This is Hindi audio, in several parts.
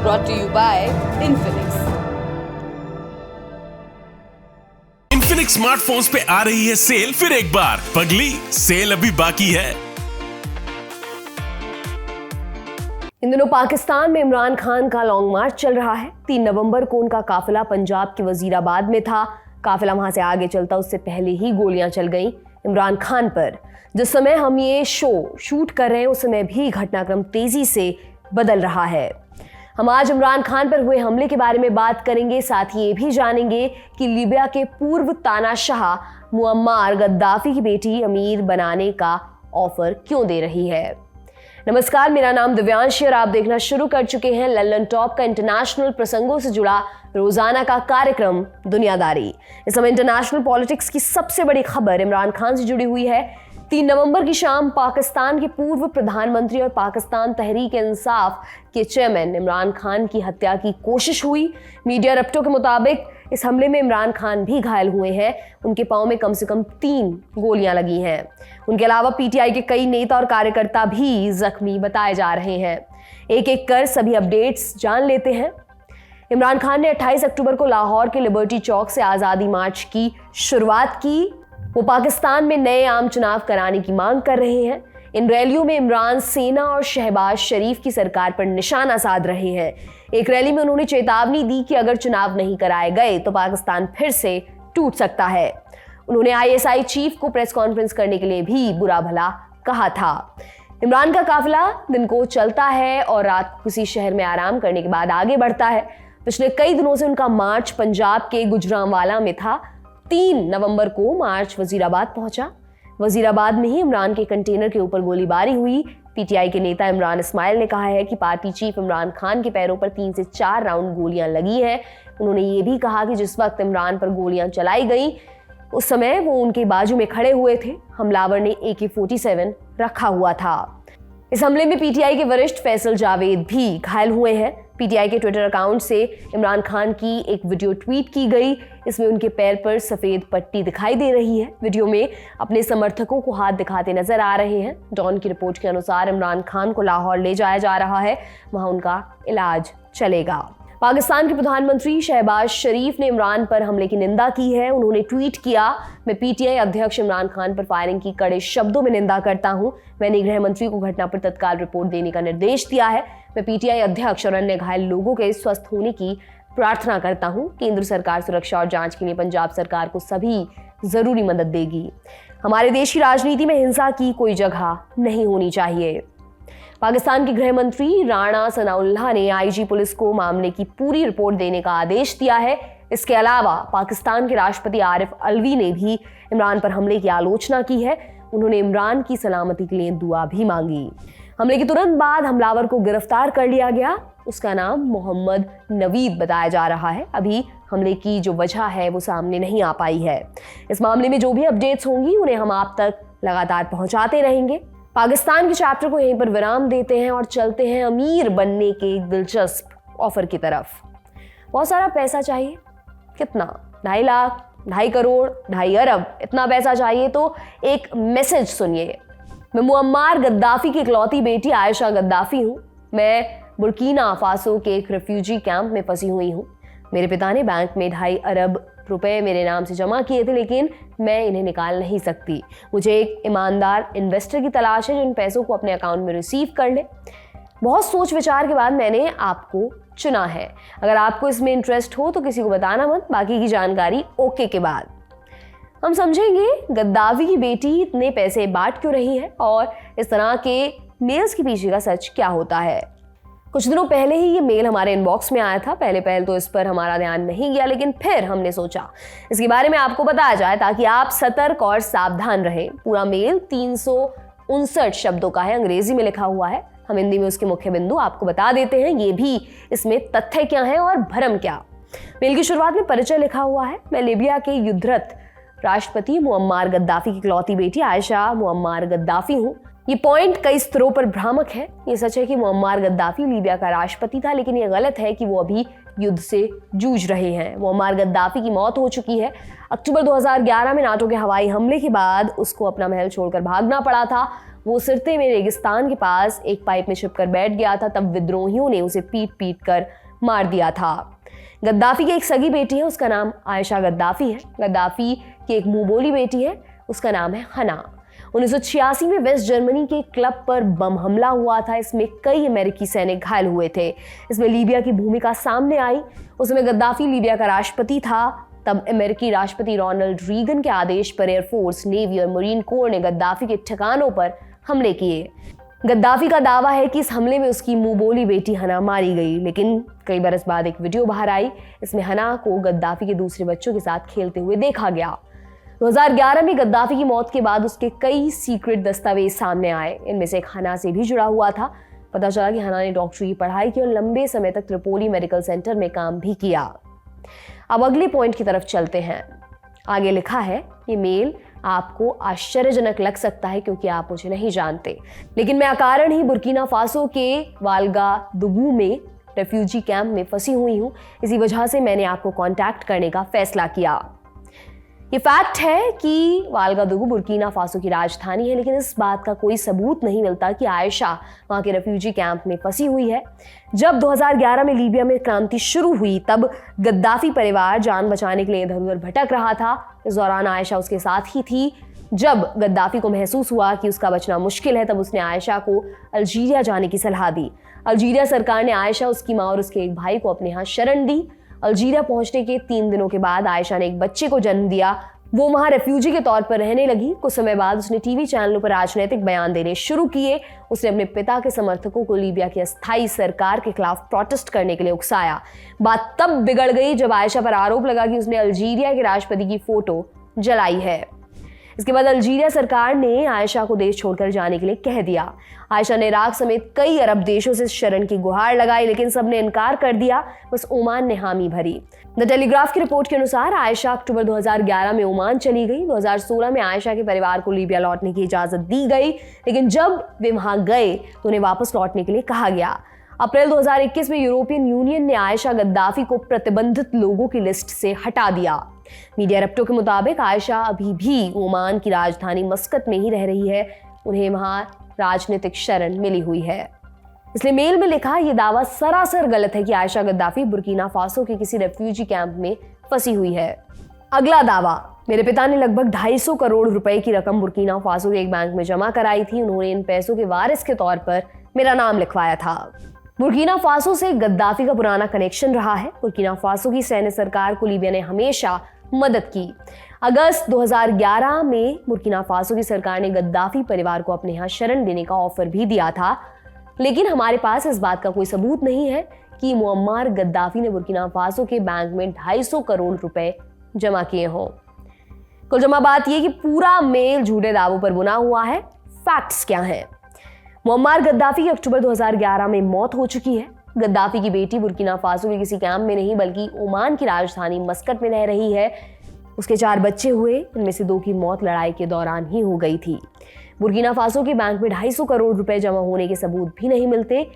brought to you by Infinix. Infinix smartphones पे आ रही है सेल फिर एक बार। पगली, सेल अभी बाकी है। इन दिनों पाकिस्तान में इमरान खान का लॉन्ग मार्च चल रहा है। 3 नवंबर को उनका काफिला पंजाब के वजीराबाद में था। काफिला वहां से आगे चलता उससे पहले ही गोलियां चल गईं इमरान खान पर। जिस समय हम ये शूट कर रहे हैं उस समय भी घटनाक्रम तेजी से बदल रहा है। हम आज इमरान खान पर हुए हमले के बारे में बात करेंगे, साथ ही ये भी जानेंगे कि लीबिया के पूर्व तानाशाह मुअम्मार गद्दाफी की बेटी अमीर बनाने का ऑफर क्यों दे रही है। नमस्कार, मेरा नाम दिव्यांश और आप देखना शुरू कर चुके हैं लंदन टॉप का इंटरनेशनल प्रसंगों से जुड़ा रोजाना का कार्यक्रम दुनियादारी। इस समय इंटरनेशनल पॉलिटिक्स की सबसे बड़ी खबर इमरान खान से जुड़ी हुई है। 3 नवंबर की शाम पाकिस्तान के पूर्व प्रधानमंत्री और पाकिस्तान तहरीक इंसाफ के चेयरमैन इमरान खान की हत्या की कोशिश हुई। मीडिया रप्टों के मुताबिक इस हमले में इमरान खान भी घायल हुए हैं। उनके पांव में कम से कम 3 गोलियां लगी हैं। उनके अलावा पीटीआई के कई नेता और कार्यकर्ता भी जख्मी बताए जा रहे हैं। एक एक कर सभी अपडेट्स जान लेते हैं। इमरान खान ने 28 अक्टूबर को लाहौर के लिबर्टी चौक से आज़ादी मार्च की शुरुआत की। वो पाकिस्तान में नए आम चुनाव कराने की मांग कर रहे हैं। इन रैलियों में इमरान सेना और शहबाज शरीफ की सरकार पर निशाना साध रहे हैं। एक रैली में उन्होंने चेतावनी दी कि अगर चुनाव नहीं कराए गए तो पाकिस्तान फिर से टूट सकता है। उन्होंने आईएसआई चीफ को प्रेस कॉन्फ्रेंस करने के लिए भी बुरा भला कहा था। इमरान का काफिला दिन को चलता है और रात किसी शहर में आराम करने के बाद आगे बढ़ता है। पिछले कई दिनों से उनका मार्च पंजाब के गुजरांवाला में था। 3 नवंबर को मार्च वजीराबाद पहुंचा। वजीराबाद में ही इमरान के कंटेनर के ऊपर गोलीबारी हुई। पीटीआई के नेता इमरान इस्माइल ने कहा है कि पार्टी चीफ इमरान खान के पैरों पर 3 से 4 राउंड गोलियां लगी हैं। उन्होंने ये भी कहा कि जिस वक्त इमरान पर गोलियां चलाई गई उस समय वो उनके बाजू में खड़े हुए थे। हमलावर ने AK-47 रखा हुआ था। इस हमले में पीटीआई के वरिष्ठ फैसल जावेद भी घायल हुए हैं। पीटीआई के ट्विटर अकाउंट से इमरान खान की एक वीडियो ट्वीट की गई। इसमें उनके पैर पर सफेद पट्टी दिखाई दे रही है। वीडियो में अपने समर्थकों को हाथ दिखाते नजर आ रहे हैं। डॉन की रिपोर्ट के अनुसार इमरान खान को लाहौर ले जाया जा रहा है, वहां उनका इलाज चलेगा। पाकिस्तान के प्रधानमंत्री शहबाज शरीफ ने इमरान पर हमले की निंदा की है। उन्होंने ट्वीट किया, मैं पीटीआई अध्यक्ष इमरान खान पर फायरिंग की कड़े शब्दों में निंदा करता हूं। मैंने गृह मंत्री को घटना पर तत्काल रिपोर्ट देने का निर्देश दिया है। मैं पीटीआई अध्यक्ष और अन्य घायल लोगों के स्वस्थ होने की प्रार्थना करता हूं। केंद्र सरकार सुरक्षा और जांच के लिए पंजाब सरकार को सभी जरूरी मदद देगी। हमारे देश की राजनीति में हिंसा की कोई जगह नहीं होनी चाहिए। पाकिस्तान के गृह मंत्री राणा सनाउल्लाह ने आईजी पुलिस को मामले की पूरी रिपोर्ट देने का आदेश दिया है। इसके अलावा पाकिस्तान के राष्ट्रपति आरिफ अलवी ने भी इमरान पर हमले की आलोचना की है। उन्होंने इमरान की सलामती के लिए दुआ भी मांगी। हमले के तुरंत बाद हमलावर को गिरफ्तार कर लिया गया। उसका नाम मोहम्मद नवीद बताया जा रहा है। अभी हमले की जो वजह है वो सामने नहीं आ पाई है। इस मामले में जो भी अपडेट्स होंगी उन्हें हम आप तक लगातार पहुंचाते रहेंगे। पाकिस्तान के चैप्टर को यहीं पर विराम देते हैं और चलते हैं अमीर बनने के एक दिलचस्प ऑफर की तरफ। बहुत सारा पैसा चाहिए। कितना? 2.5 लाख, 2.5 करोड़, 2.5 अरब, इतना पैसा चाहिए तो एक मैसेज सुनिए। मैं मुअम्मार गद्दाफी की इकलौती बेटी आयशा गद्दाफी हूँ। मैं बुर्किना फासो के एक रेफ्यूजी कैंप में फंसी हुई हूँ। मेरे पिता ने बैंक में 2.5 अरब रुपए मेरे नाम से जमा किए थे, लेकिन मैं इन्हें निकाल नहीं सकती। मुझे एक ईमानदार इन्वेस्टर की तलाश है जो इन पैसों को अपने अकाउंट में रिसीव कर ले। बहुत सोच विचार के बाद मैंने आपको चुना है। अगर आपको इसमें इंटरेस्ट हो तो किसी को बताना मत। बाकी की जानकारी ओके के बाद हम समझेंगे गद्दाफी की बेटी इतने पैसे बांट क्यों रही है और इस तरह के मेल्स के पीछे का सच क्या होता है। कुछ दिनों पहले ही ये मेल हमारे इनबॉक्स में आया था। पहले तो इस पर हमारा ध्यान नहीं गया, लेकिन फिर हमने सोचा इसके बारे में आपको बताया जाए ताकि आप सतर्क और सावधान रहें। पूरा मेल 359 शब्दों का है, अंग्रेजी में लिखा हुआ है। हम हिंदी में उसके मुख्य बिंदु आपको बता देते हैं, ये भी इसमें तथ्य क्या है और भ्रम क्या। मेल की शुरुआत में परिचय लिखा हुआ है। मैं लीबिया के युद्धरत राष्ट्रपति मुअम्मार गद्दाफी की इकलौती बेटी आयशा मुअम्मार गद्दाफी हूँ। ये पॉइंट कई स्तरों पर भ्रामक है। ये सच है कि मुअम्मार गद्दाफी लीबिया का राष्ट्रपति था, लेकिन ये गलत है कि वो अभी युद्ध से जूझ रहे हैं। मुअम्मार गद्दाफी की मौत हो चुकी है। अक्टूबर 2011 में नाटो के हवाई हमले के बाद उसको अपना महल छोड़कर भागना पड़ा था। वो सिरते में रेगिस्तान के पास एक पाइप में छिपकर बैठ गया था, तब विद्रोहियों ने उसे पीट पीट कर मार दिया था। गद्दाफी की एक सगी बेटी है, उसका नाम आयशा गद्दाफी है। गद्दाफी की एक मुंह बोली बेटी है, उसका नाम है हना। 1986 में वेस्ट जर्मनी के क्लब पर बम हमला हुआ था। इसमें कई अमेरिकी सैनिक घायल हुए थे। इसमें लीबिया की भूमिका सामने आई। उस समय गद्दाफी लीबिया का राष्ट्रपति था। तब अमेरिकी राष्ट्रपति रोनाल्ड रीगन के आदेश पर एयरफोर्स, नेवी और मरीन कोर ने गद्दाफी के ठिकानों पर हमले किए। गद्दाफी का दावा है कि इस हमले में उसकी मुंह बोली बेटी हना मारी गई, लेकिन कई बरस बाद एक वीडियो बाहर आई। इसमें हना को गद्दाफी के दूसरे बच्चों के साथ खेलते हुए देखा गया। 2011 में गद्दाफी की मौत के बाद उसके कई सीक्रेट दस्तावेज सामने आए। इनमें से एक हना से भी जुड़ा हुआ था। पता चला कि हना ने डॉक्टरी की पढ़ाई की और लंबे समय तक त्रिपोली मेडिकल सेंटर में काम भी किया। अब अगले पॉइंट की तरफ चलते हैं। आगे लिखा है, ये मेल आपको आश्चर्यजनक लग सकता है क्योंकि आप मुझे नहीं जानते, लेकिन मैं अकारण ही बुर्किना फासो के वालगादुगू में रेफ्यूजी कैंप में फंसी हुई हूँ। इसी वजह से मैंने आपको कांटेक्ट करने का फैसला किया। ये फैक्ट है कि वालगादुगू बुर्किना फासो की राजधानी है, लेकिन इस बात का कोई सबूत नहीं मिलता कि आयशा वहाँ के रेफ्यूजी कैंप में फंसी हुई है। जब 2011 में लीबिया में क्रांति शुरू हुई, तब गद्दाफी परिवार जान बचाने के लिए इधर उधर भटक रहा था। इस दौरान आयशा उसके साथ ही थी। जब गद्दाफी को महसूस हुआ कि उसका बचना मुश्किल है, तब उसने आयशा को अल्जीरिया जाने की सलाह दी। अल्जीरिया सरकार ने आयशा, उसकी माँ और उसके एक भाई को अपने यहाँ शरण दी। अल्जीरिया पहुंचने के 3 दिनों के बाद आयशा ने एक बच्चे को जन्म दिया। वो वहां रेफ्यूजी के तौर पर रहने लगी। कुछ समय बाद उसने टीवी चैनलों पर राजनीतिक बयान देने शुरू किए। उसने अपने पिता के समर्थकों को लीबिया की अस्थायी सरकार के खिलाफ प्रोटेस्ट करने के लिए उकसाया। बात तब बिगड़ गई जब आयशा पर आरोप लगा कि उसने अल्जीरिया के राष्ट्रपति की फोटो जलाई है। इसके बाद अल्जीरिया सरकार ने आयशा को देश छोड़कर जाने के लिए कह दिया। आयशा ने इराक समेत कई अरब देशों से शरण की गुहार लगाई, लेकिन सबने इनकार कर दिया। बस ओमान ने हामी भरी। द टेलीग्राफ की रिपोर्ट के अनुसार आयशा अक्टूबर 2011 में ओमान चली गई। 2016 में आयशा के परिवार को लीबिया लौटने की इजाजत दी गई, लेकिन जब वे वहां गए तो उन्हें वापस लौटने के लिए कहा गया। अप्रैल 2021 में यूरोपियन यूनियन ने आयशा गद्दाफी को प्रतिबंधित लोगों की लिस्ट से हटा दिया। मीडिया रिपोर्टों के मुताबिक आयशा अभी भी ओमान की राजधानी मस्कत में ही रह रही है। उन्हें वहां राजनीतिक शरण मिली हुई है। इसलिए मेल में लिखा यह दावा सरासर गलत है कि आयशा गद्दाफी बुर्किना फासो के किसी रेफ्यूजी कैंप में फंसी हुई है। अगला दावा, मेरे पिता ने लगभग 250 करोड़ रुपए की रकम बुर्किना फासो के एक बैंक में जमा कराई थी। उन्होंने इन पैसों के वारिस के तौर पर मेरा नाम लिखवाया था। बुर्किना फासो से गद्दाफी का पुराना कनेक्शन रहा है। बुर्किना फासो की सैन्य सरकार को लीबिया ने हमेशा मदद की। अगस्त 2011 में बुर्किना फासो की सरकार ने गद्दाफी परिवार को अपने यहाँ शरण देने का ऑफर भी दिया था, लेकिन हमारे पास इस बात का कोई सबूत नहीं है कि मुअम्मार गद्दाफी ने बुर्किना फासो के बैंक में 250 करोड़ रुपए जमा किए हों। कुल जमा बात यह कि पूरा मेल झूठे दावों पर बुना हुआ है। फैक्ट्स क्या हैं? मुअम्मार गद्दाफी की अक्टूबर 2011 में मौत हो चुकी है। गद्दाफी की बेटी बुर्किना फासो के किसी कैंप में नहीं बल्कि ओमान की राजधानी मस्कत में रह रही है। उसके 4 बच्चे हुए, इनमें से 2 की मौत लड़ाई के दौरान ही हो गई थी। बुर्किना फासो के बैंक में 250 करोड़ रुपए जमा होने के सबूत भी नहीं मिलते।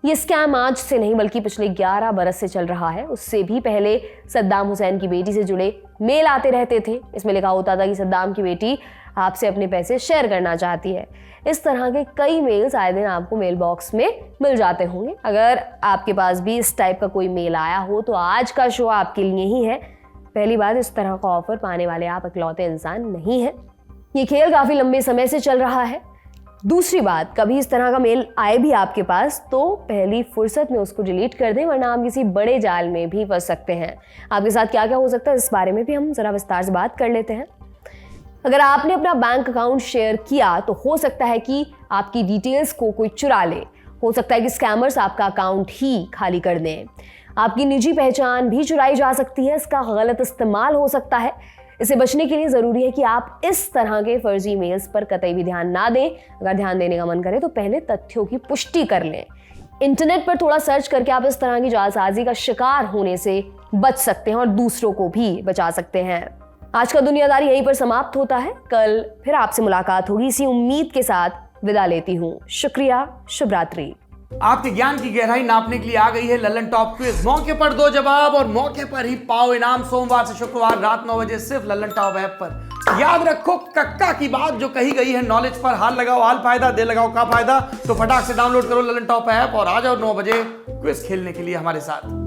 ये स्कैम आज से नहीं बल्कि पिछले 11 बरस से चल रहा है। उससे भी पहले सद्दाम हुसैन की बेटी से जुड़े मेल आते रहते थे। इसमें लिखा होता था कि सद्दाम की बेटी आपसे अपने पैसे शेयर करना चाहती है। इस तरह के कई मेल्स आए दिन आपको मेल बॉक्स में मिल जाते होंगे। अगर आपके पास भी इस टाइप का कोई मेल आया हो तो आज का शो आपके लिए ही है। पहली बात, इस तरह का ऑफर पाने वाले आप इकलौते इंसान नहीं हैं। ये खेल काफी लंबे समय से चल रहा है। दूसरी बात, कभी इस तरह का मेल आए भी आपके पास तो पहली फुर्सत में उसको डिलीट कर दें, वरना आप किसी बड़े जाल में भी फंस सकते हैं। आपके साथ क्या क्या हो सकता है इस बारे में भी हम जरा विस्तार से बात कर लेते हैं। अगर आपने अपना बैंक अकाउंट शेयर किया तो हो सकता है कि आपकी डिटेल्स को कोई चुरा ले। हो सकता है कि स्कैमर्स आपका अकाउंट ही खाली कर दें। आपकी निजी पहचान भी चुराई जा सकती है। इसका गलत इस्तेमाल हो सकता है। इससे बचने के लिए ज़रूरी है कि आप इस तरह के फर्जी मेल्स पर कतई भी ध्यान ना दें। अगर ध्यान देने का मन करे तो पहले तथ्यों की पुष्टि कर लें। इंटरनेट पर थोड़ा सर्च करके आप इस तरह की जालसाजी का शिकार होने से बच सकते हैं और दूसरों को भी बचा सकते हैं। आज का दुनियादारी यहीं पर समाप्त होता है। कल फिर आपसे मुलाकात होगी। इसी उम्मीद के साथ विदा लेती हूँ। शुक्रिया। शुभ रात्रि। आपके ज्ञान की गहराई नापने के लिए आ गई है लल्लन टॉप क्विज। मौके पर दो जवाब और मौके पर ही पाओ इनाम। सोमवार से शुक्रवार रात 9 बजे सिर्फ लल्लन टॉप ऐप पर। याद रखो कक्का की बात जो कही गई है, नॉलेज पर हाल लगाओ हाल फायदा, दे लगाओ का फायदा। तो फटाक से डाउनलोड करो लल्लन टॉप ऐप और आ जाओ 9 बजे क्विज खेलने के लिए हमारे साथ।